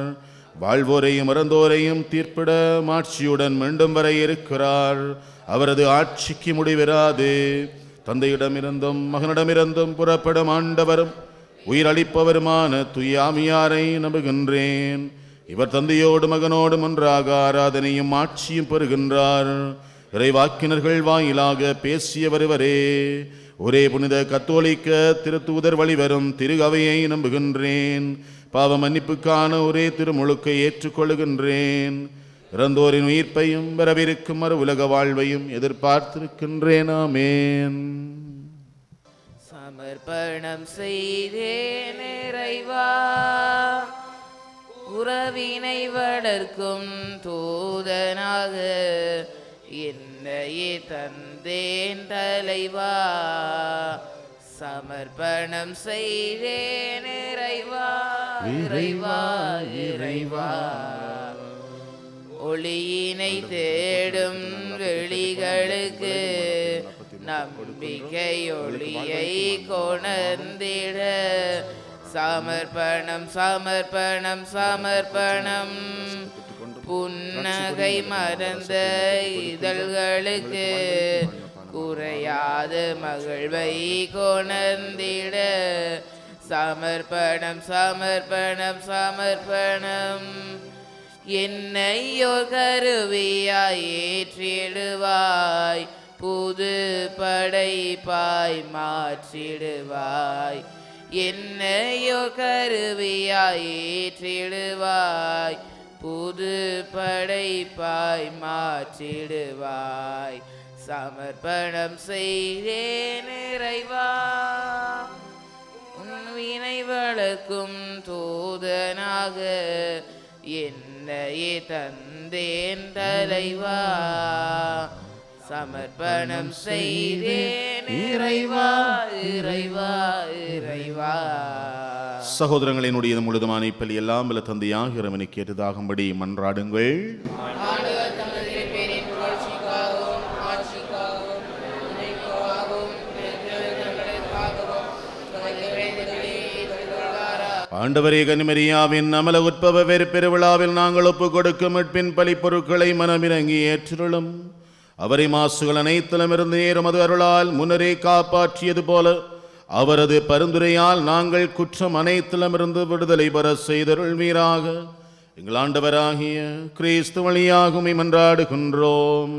வாழ்வோரையும் இறந்தோரையும் தீர்ப்பிட மாட்சியுடன் மீண்டும் வர இருக்கிறார். அவரது ஆட்சிக்கு முடிவிராது. தந்தையிடமிருந்தும் மகனிடமிருந்தும் புறப்படும் ஆண்டவரும் உயிரளிப்பவருமான தூய ஆவியாரை நம்புகின்றேன். இவர் தந்தையோடு மகனோடும் ஒன்றாக ஆராதனையும் ஆட்சியும் பெறுகின்றார். இறைவாக்கினர்கள் வாயிலாக பேசியவர் இவரே. ஒரே புனித கத்தோலிக்க திருத்தூதர் வழிவரும் திரு அவையை நம்புகின்றேன். பாவ மன்னிப்புக்கான ஒரே திருமுழுக்கை ஏற்றுக்கொள்கின்றேன். இறந்தோரின் உயிர்ப்பையும் வரவிருக்கும் மறு உலக வாழ்வையும் எதிர்பார்த்திருக்கின்றேன். ஆமேன். சமர்ப்பணம் செய்தேன் இறைவா, உறவினை வளர்க்கும் தூதனாக என்னையே தந்தேன் தலைவா. சமர்ப்பணம் செய்தேன் இறைவா, இறைவா, இறைவா. ஒளியினை தேடும் வெளிகளுக்கு நம்பிக்கை ஒளியை கொணர்ந்திட சமர்ப்பணம், சமர்ப்பணம், சமர்ப்பணம். புன்னகை மறந்த இதழ்களுக்கு குறையாத மகிழ்வை கொணர்ந்திட சமர்ப்பணம், சமர்ப்பணம், சமர்ப்பணம். என்னையோ கருவியாய் ஏற்றிடுவாய், புது படைப்பாய் மாற்றிடுவாய். என்னையோ கருவியாய் ஏற்றிடுவாய், புது படைப்பாய் மாற்றிடுவாய். சமர்ப்பணம் செய்தேன் இறைவா, உன் வினை வளர்க்கும் தூதனாக என்னையே தந்தேன் தலைவா. சமர்ப்பணம் செய்தேன் இறைவா, இறைவா, இறைவா. சகோதரங்களினுடைய முழுதுமான இப்பலி எல்லாம் வல்ல தந்தையாக இறைவனுக்கு ஏற்றதாகும்படி மன்றாடுங்கள். ஆண்டவர் தமது திருப்பேரின் புகழ்ச்சிக்காகவும் ஆட்சிக்காகவும் நினைவுக்காகவும் திருத்தங்களுக்காகவும் தமது வேண்டுதலை ஏற்றுக்கொள்வாராக. ஆண்டவரே, கன்னிமரியாவின் அமல உற்பவ வேறு பெருவிழாவில் நாங்கள் ஒப்புக் கொடுக்கும் மீட்பின் பலி பொருட்களை மனமிறங்கி ஏற்றிருளும். அவரை மாசுகள் அனைத்திலுமிருந்து நேரும் அது அருளால் முன்னரே காப்பாற்றியது போல அவரது பரிந்துரையால் நாங்கள் குற்றம் அனைத்திலுமிருந்து விடுதலை பெற செய்தருள்வீராக. எங்கள் ஆண்டவராகிய கிறிஸ்து வழியாக உம்மை மன்றாடுகின்றோம்.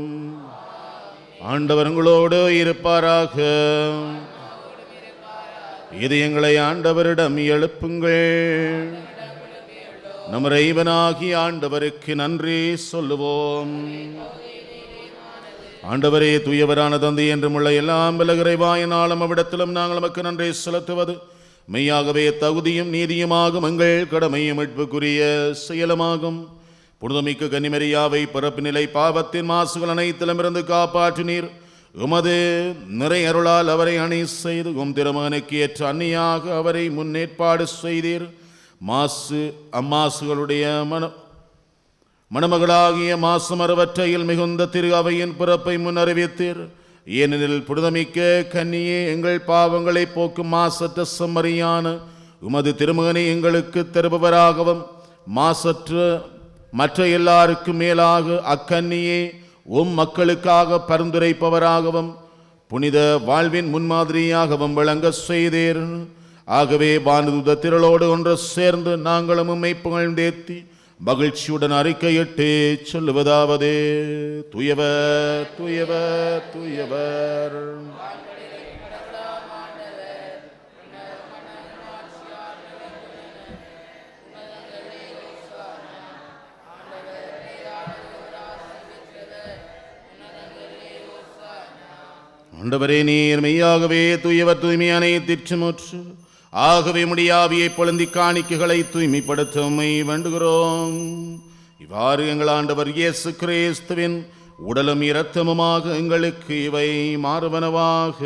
ஆண்டவர் உங்களோடு இருப்பாராக. இது எங்களை ஆண்டவரிடம் எழுப்புங்கள். நம் இறைவனாகிய ஆண்டவருக்கு நன்றி சொல்லுவோம். ஆண்டவரே, தூயவரான தந்தை என்றும் உள்ள எல்லாம் வல்ல இறைவாயினாலும் அவ்விடத்திலும் நாங்கள் நமக்கு நன்றி செலுத்துவது மெய்யாகவே தகுதியும் நீதியுமாகும் எங்கள் கடமையும் மீட்புக்குரிய செயலுமாகும். புனிதமிக்க கன்னிமரியாவை பிறப்பு நிலை பாவத்தின் மாசுகள் அனைத்திலுமிருந்து காப்பாற்றினீர். உமது நிறை அருளால் அவரை அணி செய்து உம் திருமகனுக்கு ஏற்ற அன்னியாக அவரை முன்னேற்பாடு செய்தீர். அம்மாசுகளுடைய மணமகளாகிய மாசுமரவற்றையில் மிகுந்த திரு அவையின் பிறப்பை முன் அறிவித்தீர். ஏனெனில் புனிதமிக்க கன்னியே, எங்கள் பாவங்களை போக்கும் மாசற்ற செம்மறியான உமது திருமகனை எங்களுக்கு தருபவராகவும் மாசற்ற மற்ற எல்லாருக்கும் மேலாக அக்கன்னியே உம் மக்களுக்காக பரிந்துரைப்பவராகவும் புனித வாழ்வின் முன்மாதிரியாகவும் விளங்க செய்தீர். ஆகவே வானதூத திரளோடு ஒன்று சேர்ந்து நாங்களும் உம்மை புகழ்ந்தேத்தி மகிழ்ச்சியுடன் அறிக்கையிட்டு சொல்லுவதாவது: தூயவர் தூயவர் தூயவர், ஆண்டவரே, நீர் மெய்யாகவே தூயவர், தூய்மையான திற்றுமுற்று. ஆகவே முடியாவியை பொழுந்தி காணிக்கைகளை தூய்மைப்படுத்த உம்மை வேண்டுகிறோம். இவ்வாறு எங்கள் ஆண்டவர் இயேசு கிறிஸ்துவின் உடலும் இரத்தமுமாக எங்களுக்கு இவை மாறுவனவாக.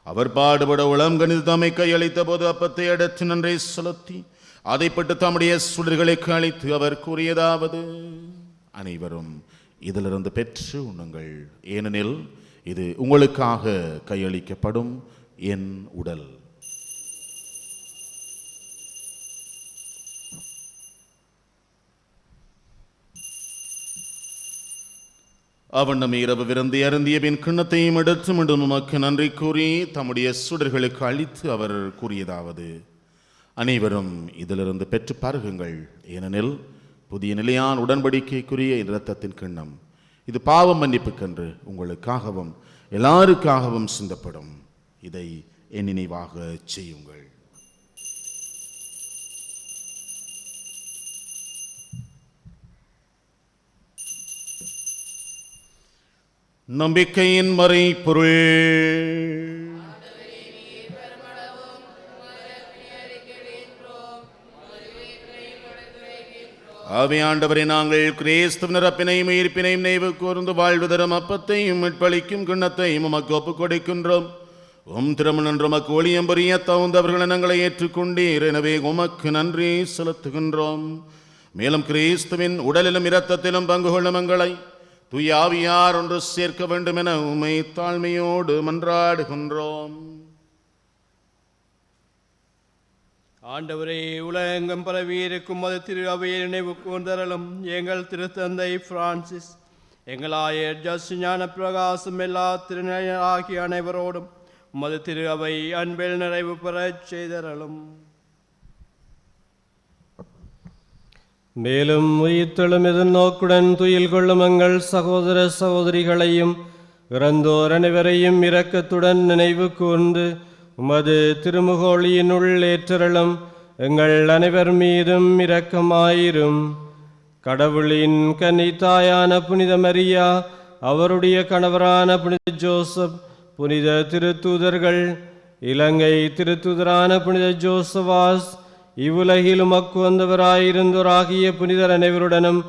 அவர் பாடுபட உளம் கணித்து தம்மை கையளித்த போது அப்பத்தை எடுத்து நன்றை செலுத்தி அதைப்பட்டு தம்முடைய சுடர்களுக்கு அளித்து அவர் கூறியதாவது: அனைவரும் இதிலிருந்து பெற்று உண்ணுங்கள், ஏனெனில் இது உங்களுக்காக கையளிக்கப்படும் என் உடல். அவன் இரவு விருந்தி அருந்திய பின் கிண்ணத்தையும் எடுத்து மீண்டும் உமக்கு நன்றி கூறி தம்முடைய சுடர்களுக்கு அளித்து அவர் கூறியதாவது: அனைவரும் இதிலிருந்து பெற்று பருகுங்கள், ஏனெனில் புதிய நிலையான உடன்படிக்கைக்குரிய இரத்தத்தின் கிண்ணம். இது பாவம் மன்னிப்புக்கென்று உங்களுக்காகவும் எல்லாருக்காகவும் சிந்தப்படும். இதை என் நினைவாக செய்யுங்கள். நம்பிக்கையின் மறைபொருள். ஆவியாண்டவரை, நாங்கள் கிறிஸ்துவின் இறப்பினையும் உயிர்ப்பினையும் நினைவு கூர்ந்து வாழ்வு தரும் அப்பத்தையும் மீட்பளிக்கும் கிண்ணத்தையும் உமக்கு ஒப்புக் கொடுக்கின்றோம். திருமணன்று உமக்கு ஒளியம் புரிய தகுந்தவர்கள் எங்களை ஏற்றுக்கொண்டீர். எனவே உமக்கு நன்றி செலுத்துகின்றோம். மேலும் கிறிஸ்துவின் உடலிலும் இரத்தத்திலும் பங்கு கொள்ளும் எங்களை தூய ஆவியார் ஒன்று சேர்க்க வேண்டும் என உம்மை தாழ்மையோடு மன்றாடுகின்றோம். ஆண்டவரே, உலகெங்கும் பரவி இருக்கும் அது திரு அவையை நினைவு கூர்ந்தரலும். எங்கள் திருத்தந்தை பிரான்சிஸ், எங்கள் ஆயர் ஜஸ்ட் ஞான பிரகாசம், எல்லா திருநெறியார் ஆகிய அனைவரோடும் உமது திரு அவை அன்பில் நிறைவு பெறச் செய்தரலும். மேலும் உயிர்த்தெழும் எதிர்நோக்குடன் துயில் கொள்ளும் எங்கள் சகோதர சகோதரிகளையும் இறந்தோர் அனைவரையும் இரக்கத்துடன் நினைவு கூர்ந்து உமது திருமுகொளியினுள் ஏற்றருளும். எங்கள் அனைவர் மீதும் இரக்கமாயிரும். கடவுளின் கன்னி தாயான புனித மரியா, அவருடைய கணவரான புனித ஜோசப், புனித திருத்தூதர்கள், இலங்கை திருத்தூதரான புனித ஜோசவாஸ், இவ்வுலகில் உமக்கு வந்தவராயிருந்தோராகிய புனிதர் அனைவருடனும்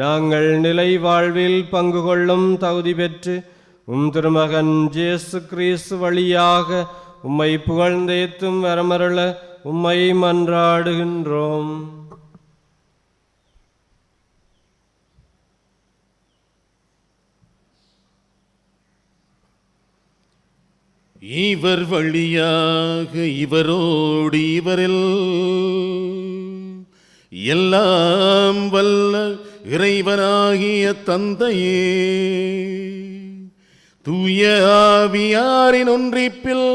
நாங்கள் நிலை வாழ்வில் பங்கு கொள்ளும் தகுதி பெற்று திருமகன் இயேசு கிறிஸ்து வழியாக உம்மை புகழ்ந்தேத்தும் வரமருள உம்மை மன்றாடுகின்றோம். இவர் வழியாக இவரோடு இவரில் எல்லாம் வல்ல இறைவனாகிய தந்தையே, தூய ஆவியாரின் ஒன்றிப்பில்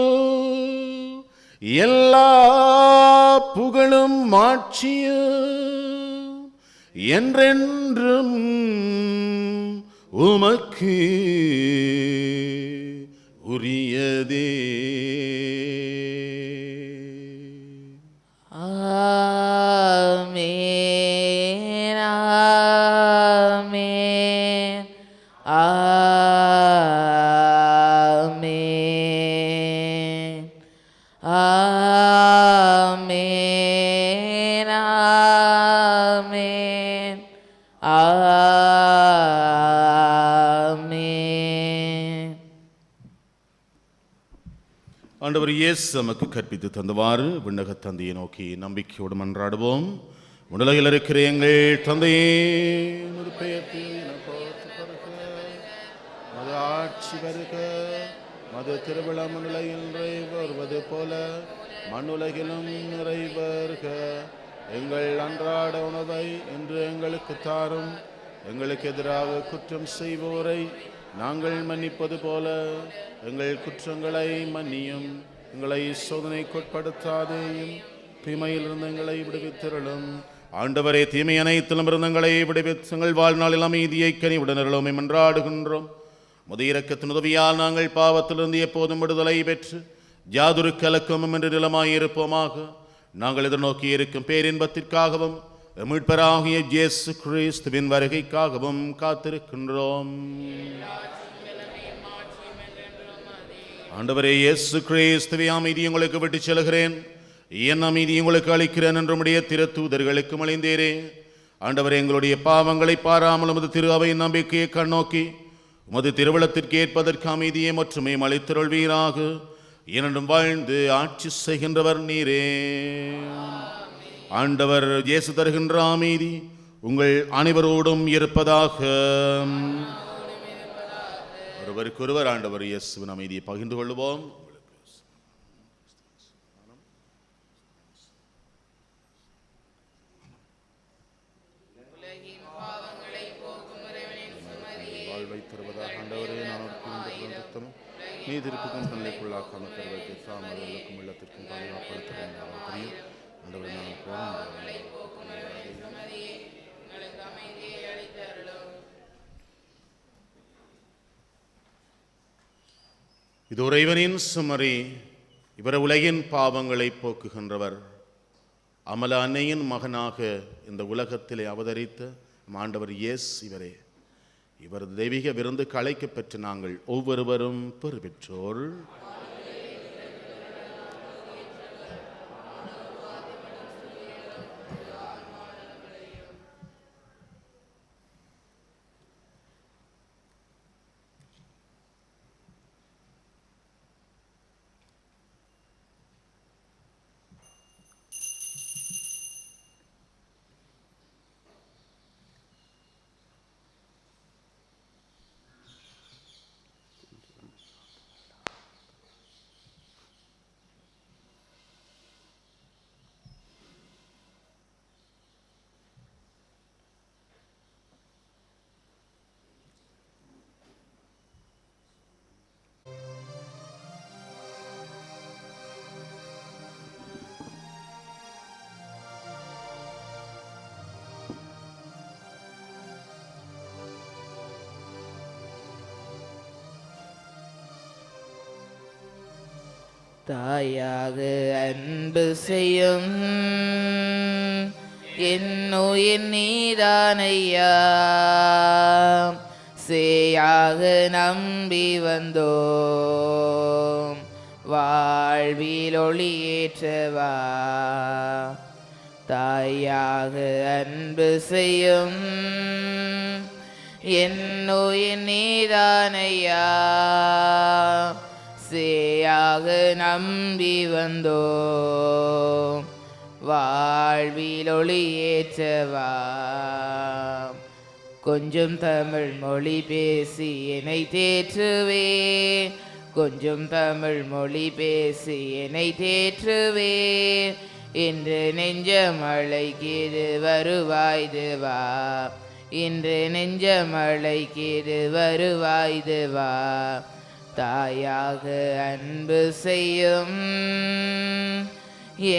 எல்லா புகழும் மாட்சியும் என்றென்றும் உமக்கு உரியதே. ஆமென், ஆமென், ஆமென், ஆமென், ஆமென், ஆமென். ஆண்டவர் இயேசு நமக்கு கற்பித்து தந்தவாறு விண்ணக தந்தையை நோக்கி நம்பிக்கையோடு மன்றாடுவோம். உலகில் இருக்கிற எங்கள் தந்தையே, உமது பெயர் போற்றப் பெறுக. உமது ஆட்சி வருக. மது திருவிழா மண்ணுலகில் நிறைவேறுவது போல மண்ணுலகிலும் நிறைவேறுக. எங்கள் அன்றாட உணவை இன்று எங்களுக்கு தாரும். எங்களுக்கு எதிராக குற்றம் செய்வோரை நாங்கள் மன்னிப்பது போல எங்கள் குற்றங்களை மன்னியும். எங்களை சோதனைக்குட்படுத்தாதேயும், தீமையிலிருந்து எங்களை விடுவித்திரளும். ஆண்டவரே, தீமை அனைத்திலும் இருந்து எங்களை விடுவித்து எங்கள் வாழ்நாளில் அமைதியை கனிவுடனருளும் மன்றாடுகின்றோம். முதிய இரக்கத்தின் உதவியால் நாங்கள் பாவத்திலிருந்து எப்போதும் விடுதலை பெற்று யாதொரு கலக்கமும் என்று நிலமாயிருப்போமாக. நாங்கள் எதிர்நோக்கி இருக்கும் பேரின்பத்திற்காகவும் மீட்பராகிய இயேசு கிறிஸ்துவின் வருகைக்காகவும் காத்திருக்கின்றோம். ஆண்டவரே இயேசு கிறிஸ்துவே, அமைதி உங்களுக்கு விட்டு செல்கிறேன், என் அமைதி உங்களுக்கு அளிக்கிறேன் என்று உம்முடைய திருத்தூதர்களுக்கு மொழிந்தீரே. ஆண்டவரே, எங்களுடைய பாவங்களை பாராமல் உமது திரு அவையின் நம்பிக்கையை கண்ணோக்கி உமது திருவிழத்திற்கு ஏற்பதற்கு அமைதியை மற்றுமே அளித்தருள்வீராக. இரண்டும் வாழ்ந்து ஆட்சி செய்கின்றவர் நீரே. ஆண்டவர் இயேசு தருகின்ற அமைதி உங்கள் அனைவரோடும் இருப்பதாக. ஒருவருக்கொருவர் ஆண்டவர் இயேசுவின் அமைதியை பகிர்ந்து கொள்வோம். வாழ்வை தருவதாக ஆண்டவரே, நான் நீ திருப்புக்கும் தன்னைக்குள்ளாக்காமல் தருவதற்கு தாமதங்களுக்கும் உள்ளத்திற்கும் பாதுகாப்படுத்தும் தெரியும். ஆண்டவரே, நான் இது இறைவனின் சுமரி. இவர் உலகின் பாவங்களை போக்குகின்றவர். அமல அன்னையின் மகனாக இந்த உலகத்திலே அவதரித்த ஆண்டவர் இயேசு இவரே. இவர் தெய்வீக விருந்துக்கு அழைக்கப் பெற்று நாங்கள் ஒவ்வொருவரும் பெறு பெற்றோர். தாயாக அன்பு செய்யும் என்னுயிர் நீதானையா, சேயாக நம்பி வந்தோம் வாழ்வில் ஒளியேற்றவா. தாயாக அன்பு செய்யும் என்னுயிர் நீதானையா, சேயாக நம்பி வந்தோம் வாழ்வில் ஒளியேற்றவா. கொஞ்சம் தமிழ் மொழி பேசி என்னை தேற்றுவே, கொஞ்சம் தமிழ் மொழி பேசி என்னை தேற்றுவே. இன்று நெஞ்சமழைக்கிது வருவாய்துவா, இன்று நெஞ்சமழைக்கிது வருவாய்துவா. தாயாக அன்பு செய்யும்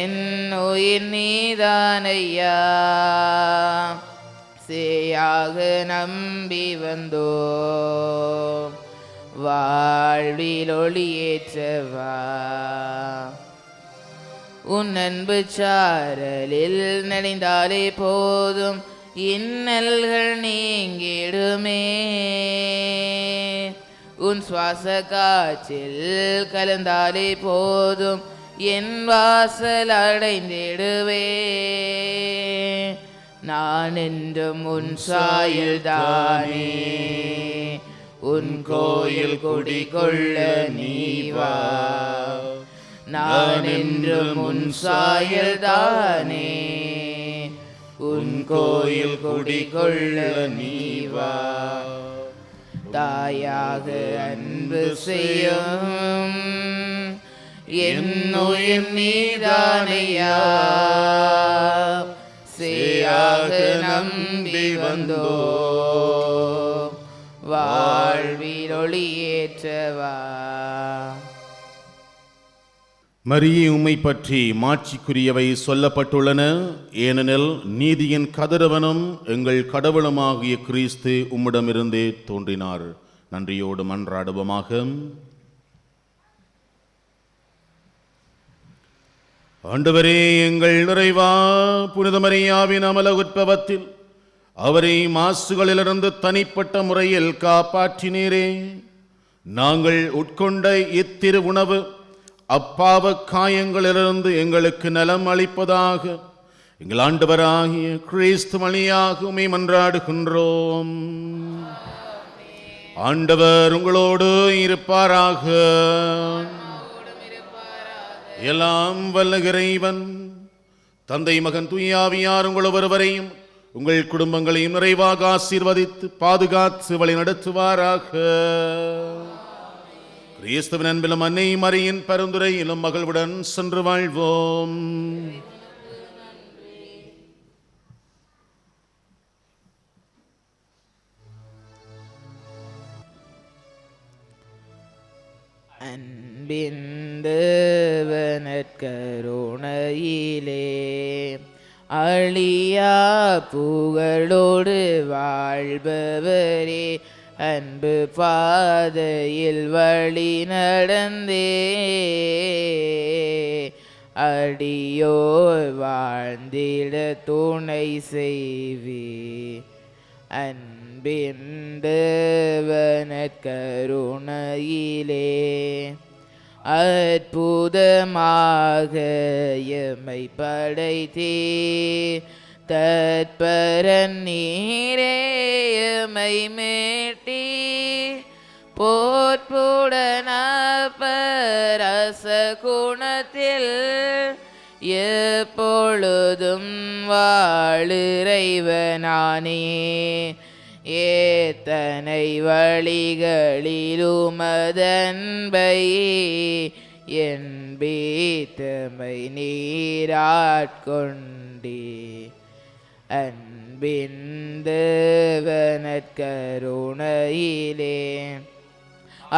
என் உயிர் நீதானையா, சேயாக நம்பி வந்தோ வாழ்வில் ஒளியேற்றவா. உன் அன்பு சாரலில் நனைந்தாலே போதும் இன்னல்கள் நீங்கிடுமே, உன் சுவாச காற்றில் கலந்தாலே போதும் என் வாசல் அடைந்திடுவே. நான் என்றும் உன் சாயல் தானே, உன் கோயில் குடிகொள்ள நீவா. நான் என்றும் உன் சாயல் தானே, உன் கோயில் குடிகொள்ள நீவா. தாயாக அன்பு செய்யும் என் உயிர் நீதானையா, சேயாக நம்பி வந்தோ வாழ்வில் ஒளியேற்றவா. மரியே, உம்மை பற்றி மாட்சிக்குரியவை சொல்லப்பட்டுள்ளன. ஏனெனில் நீதியின் கதிரவனும் எங்கள் கடவுளுமாகிய கிறிஸ்து உம்மிடமிருந்தே தோன்றினார். நன்றியோடு மன்றாடுவோமாக. ஆண்டவரே, எங்கள் நிறைவா, புனித மரியாவின் அமல உற்பவத்தில் அவரை மாசுகளிலிருந்து தனிப்பட்ட முறையில் காப்பாற்றினீரே. நாங்கள் உட்கொண்ட இத்திரு உணவு அப்பாவ காயங்களிலிருந்து எங்களுக்கு நலம் அளிப்பதாக எங்கள் ஆண்டவராகிய கிறிஸ்து வழியாக உம்மை மன்றாடுகின்றோம். ஆண்டவர் உங்களோடு இருப்பாராக. எல்லாம் வல்ல இறைவன் தந்தை, மகன், தூய ஆவியார் உங்கள் ஒவ்வொருவரையும் உங்கள் குடும்பங்களையும் நிறைவாக ஆசீர்வதித்து பாதுகாத்து வழி நடத்துவாராக. கிறிஸ்துவின் அன்பிலும் அன்னை மரியின் பரிந்துரையிலும் மகளுடன் சென்று வாழ்வோம். அன்பின் தேவனற்கருணையிலே அழியா புகழோடு வாழ்பவரே, அன்பு பாதையில் வழி நடந்தே அடியோர் வாழ்ந்திட துணை செய்வே. அன்பின் தேவனற்கருணையிலே அற்புதமாக எம்மை படைத்தே, தற்பரன் நீரே எம்மை மீட்டி, போற்புடன் அப்பரச குணத்தில் எப்பொழுதும் வாழிறைவனானே. ஏத்தனை வழிகளிலுமதன்பை என்பீத்தமை நீராட்கொண்டே. அன்பின் தேவனற்கருணையிலே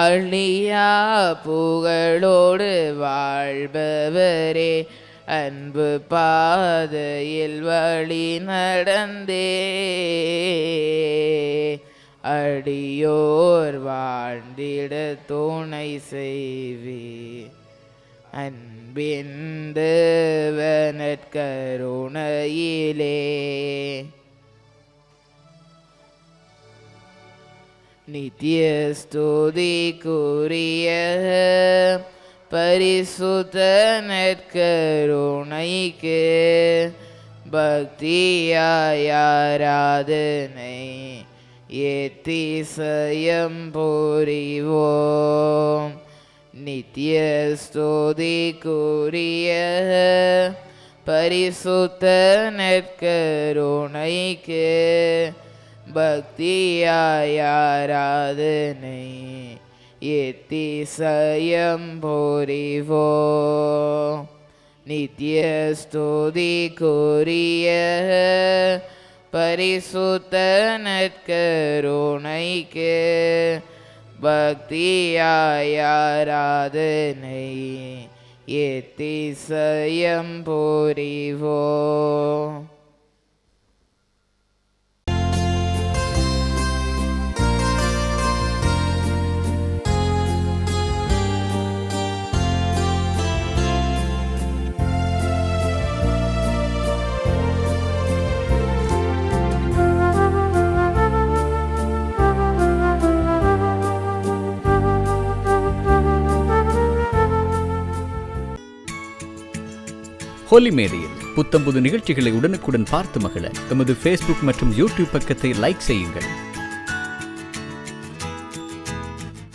அழியா புகழோடு வாழ்பவரே, அன்பு பாதையில் வழி நடந்தே அடியோர் வாழ்ந்திட துணை செய்வே. அன்பின் தேவனற்கருணையிலே நித்திய ஸ்துதிக்குரிய பரிசுத்த நற்கருணைக்கு பக்தியாய் ஆராதனை எத்திசயம் புரிவோம். நித்திய ஸ்துதிக்குரிய பரிசுத்த நற்கருணைக்கு பக்தியாய் ஆராதனை எத்திசயம் புரிவோம். நித்திய ஸ்துதிக்குரிய பரிசுத்த நற்கருணைக்கு பக்தியாய் ஆராதனை எத்திசயம் புரிவோம். ஹோலி மேடையில் புத்தம்புது நிகழ்ச்சிகளை உடனுக்குடன் பார்த்து மகிழ எமது ஃபேஸ்புக் மற்றும் யூடியூப் பக்கத்தை லைக் செய்யுங்கள்.